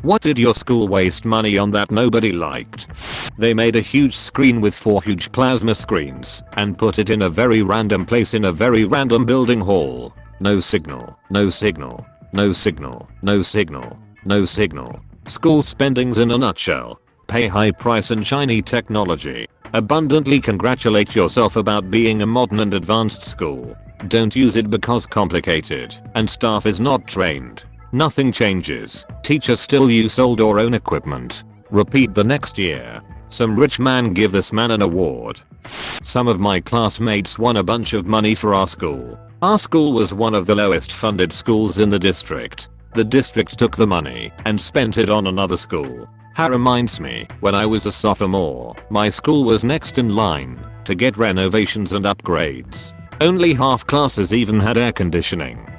What did your school waste money on that nobody liked? They made a huge screen with 4 huge plasma screens and put it in a very random place in a very random building hall. No signal, no signal, no signal, no signal, no signal. School spendings in a nutshell. Pay high price and shiny technology. Abundantly congratulate yourself about being a modern and advanced school. Don't use it because complicated and staff is not trained. Nothing changes. Teachers still use old or own equipment. Repeat the next year. Some rich man give this man an award. Some of my classmates won a bunch of money for our school. Our school was one of the lowest funded schools in the district. The district took the money and spent it on another school. That reminds me, when I was a sophomore, my school was next in line to get renovations and upgrades. Only half classes even had air conditioning.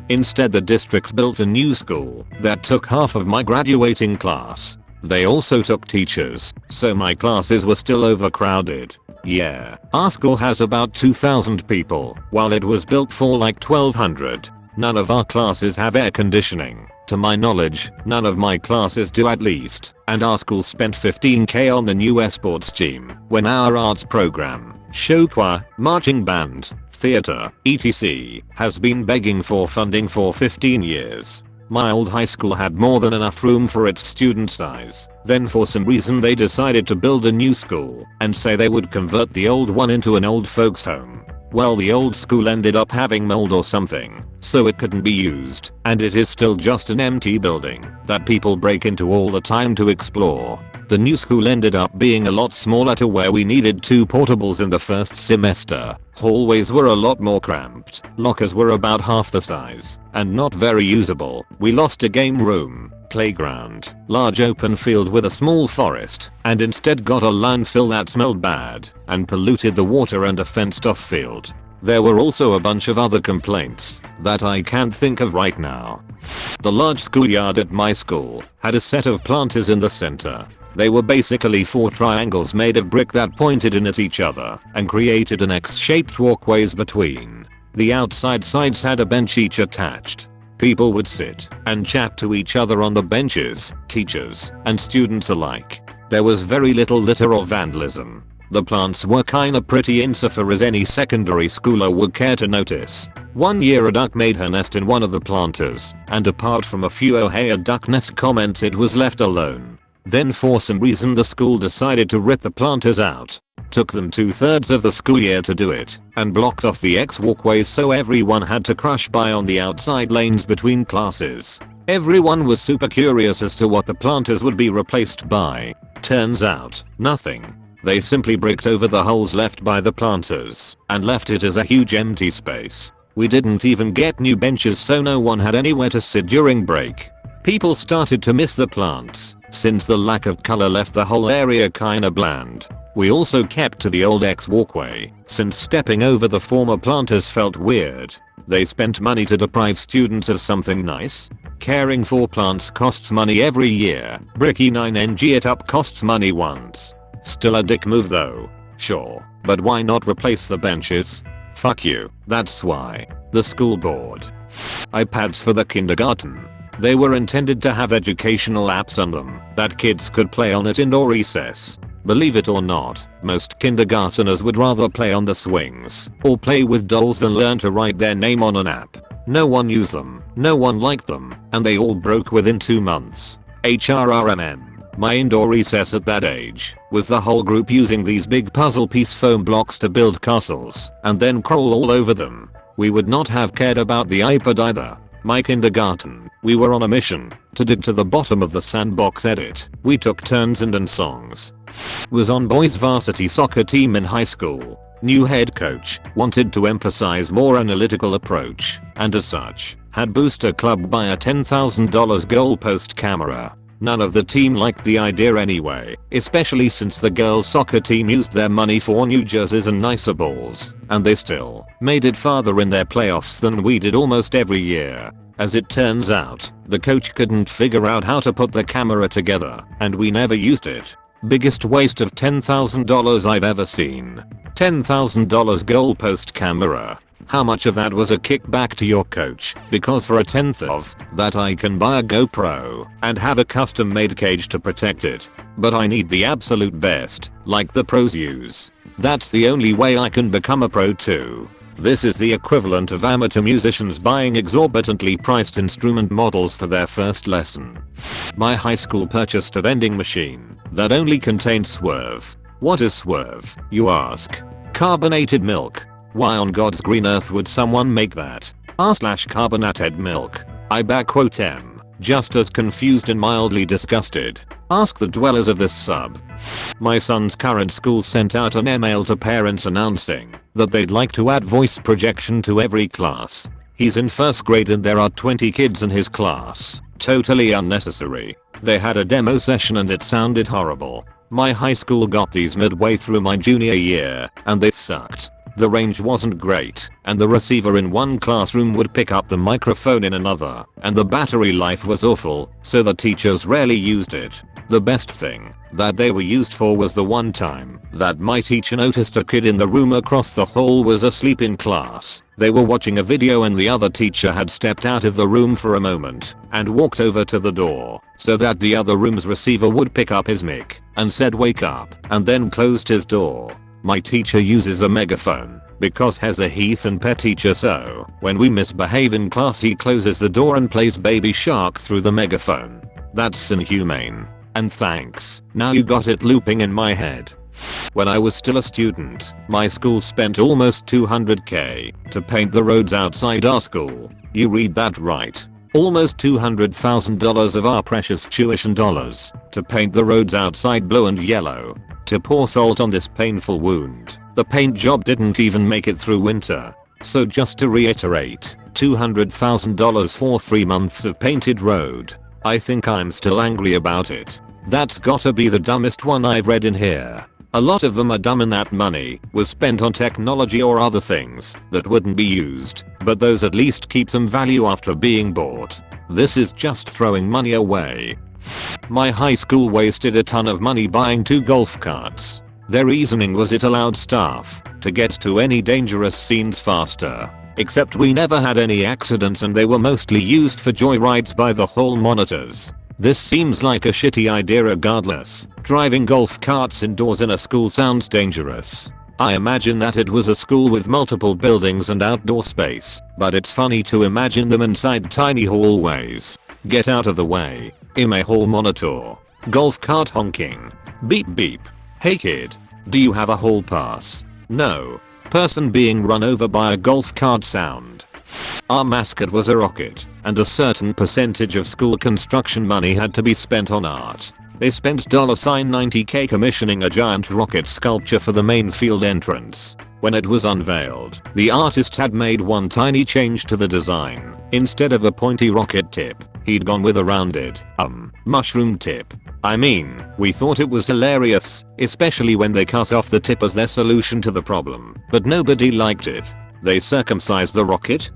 Instead, the district built a new school that took half of my graduating class. They also took teachers, so my classes were still overcrowded. Yeah, our school has about 2,000 people, while it was built for like 1,200. None of our classes have air conditioning. To my knowledge, none of my classes do at least, and our school spent $15,000 on the new sports team, when our arts program, show choir, marching band, theater, etc. has been begging for funding for 15 years. My old high school had more than enough room for its student size. Then for some reason they decided to build a new school and say they would convert the old one into an old folks home. Well, the old school ended up having mold or something, so it couldn't be used, and it is still just an empty building that people break into all the time to explore. The new school ended up being a lot smaller to where we needed 2 portables in the first semester. Hallways were a lot more cramped. Lockers were about half the size and not very usable. We lost a game room, playground, large open field with a small forest, and instead got a landfill that smelled bad and polluted the water and a fenced off field. There were also a bunch of other complaints that I can't think of right now. The large schoolyard at my school had a set of planters in the center. They were basically 4 triangles made of brick that pointed in at each other and created an X-shaped walkways between. The outside sides had a bench each attached. People would sit and chat to each other on the benches, teachers and students alike. There was very little litter or vandalism. The plants were kinda pretty insofar as any secondary schooler would care to notice. One year a duck made her nest in one of the planters, and apart from a few "oh hey a duck nest" comments, it was left alone. Then for some reason the school decided to rip the planters out. Took them 2/3 of the school year to do it, and blocked off the X walkways so everyone had to crush by on the outside lanes between classes. Everyone was super curious as to what the planters would be replaced by. Turns out, nothing. They simply bricked over the holes left by the planters and left it as a huge empty space. We didn't even get new benches, so no one had anywhere to sit during break. People started to miss the plants, since the lack of color left the whole area kinda bland. We also kept to the old X walkway, since stepping over the former planters felt weird. They spent money to deprive students of something nice. Caring for plants costs money every year. Bricky 9ng it up costs money once. Still a dick move though. Sure, but why not replace the benches? Fuck you, that's why. The school board. iPads for the kindergarten. They were intended to have educational apps on them that kids could play on at indoor recess. Believe it or not, most kindergarteners would rather play on the swings or play with dolls than learn to write their name on an app. No one used them, no one liked them, and they all broke within 2 months. HRRMM. My indoor recess at that age was the whole group using these big puzzle piece foam blocks to build castles and then crawl all over them. We would not have cared about the iPad either. My kindergarten, we were on a mission to dig to the bottom of the sandbox. Edit. We took turns and songs. Was on boys varsity soccer team in high school. New head coach wanted to emphasize more analytical approach and as such had booster club buy a $10,000 goalpost camera. None of the team liked the idea anyway, especially since the girls soccer team used their money for new jerseys and nicer balls, and they still made it farther in their playoffs than we did almost every year. As it turns out, the coach couldn't figure out how to put the camera together, and we never used it. Biggest waste of $10,000 I've ever seen. $10,000 goalpost camera. How much of that was a kickback to your coach? Because for a tenth of that I can buy a GoPro and have a custom made cage to protect it. But I need the absolute best, like the pros use. That's the only way I can become a pro too. This is the equivalent of amateur musicians buying exorbitantly priced instrument models for their first lesson. My high school purchased a vending machine that only contained Swerve. What is Swerve, you ask? Carbonated milk. Why on God's green earth would someone make that? r/carbonated milk. I backquote M. Just as confused and mildly disgusted. Ask the dwellers of this sub. My son's current school sent out an email to parents announcing that they'd like to add voice projection to every class. He's in first grade and there are 20 kids in his class. Totally unnecessary. They had a demo session and it sounded horrible. My high school got these midway through my junior year and they sucked. The range wasn't great, and the receiver in one classroom would pick up the microphone in another, and the battery life was awful, so the teachers rarely used it. The best thing that they were used for was the one time that my teacher noticed a kid in the room across the hall was asleep in class. They were watching a video and the other teacher had stepped out of the room for a moment and walked over to the door so that the other room's receiver would pick up his mic and said wake up, and then closed his door. My teacher uses a megaphone because he's a heath and pet teacher, so when we misbehave in class he closes the door and plays Baby Shark through the megaphone. That's inhumane. And thanks, now you got it looping in my head. When I was still a student, my school spent almost $200k to paint the roads outside our school. You read that right. Almost $200,000 of our precious tuition dollars to paint the roads outside blue and yellow. To pour salt on this painful wound. The paint job didn't even make it through winter. So just to reiterate, $200,000 for 3 months of painted road. I think I'm still angry about it. That's gotta be the dumbest one I've read in here. A lot of them are dumb and that money was spent on technology or other things that wouldn't be used, but those at least keep some value after being bought. This is just throwing money away. My high school wasted a ton of money buying 2 golf carts. Their reasoning was it allowed staff to get to any dangerous scenes faster. Except we never had any accidents and they were mostly used for joyrides by the hall monitors. This seems like a shitty idea regardless. Driving golf carts indoors in a school sounds dangerous. I imagine that it was a school with multiple buildings and outdoor space, but it's funny to imagine them inside tiny hallways. Get out of the way. IMA hall monitor. Golf cart honking. Beep beep. Hey kid. Do you have a hall pass? No. Person being run over by a golf cart sound. Our mascot was a rocket, and a certain percentage of school construction money had to be spent on art. They spent $90k commissioning a giant rocket sculpture for the main field entrance. When it was unveiled, the artist had made one tiny change to the design. Instead of a pointy rocket tip, he'd gone with a rounded, mushroom tip. I mean, we thought it was hilarious, especially when they cut off the tip as their solution to the problem, but nobody liked it. They circumcised the rocket.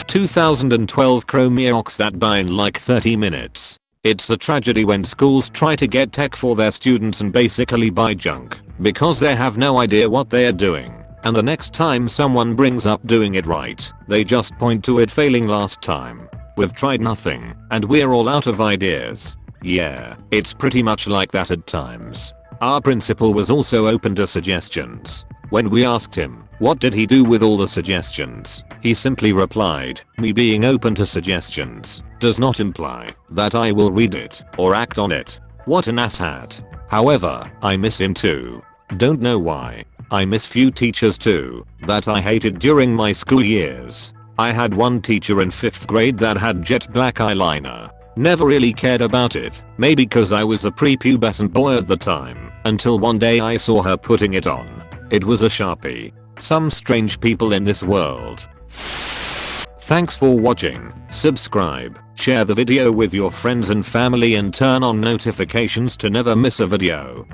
2012 Chromeox that die in like 30 minutes. It's a tragedy when schools try to get tech for their students and basically buy junk because they have no idea what they are doing. And the next time someone brings up doing it right, they just point to it failing last time. We've tried nothing, and we're all out of ideas. Yeah, it's pretty much like that at times. Our principal was also open to suggestions. When we asked him, what did he do with all the suggestions? He simply replied, me being open to suggestions does not imply that I will read it or act on it. What an asshat. However, I miss him too. Don't know why. I miss few teachers too that I hated during my school years. I had one teacher in 5th grade that had jet black eyeliner. Never really cared about it, maybe cause I was a prepubescent boy at the time, until one day I saw her putting it on. It was a Sharpie. Some strange people in this world. Thanks for watching. Subscribe, share the video with your friends and family and turn on notifications to never miss a video.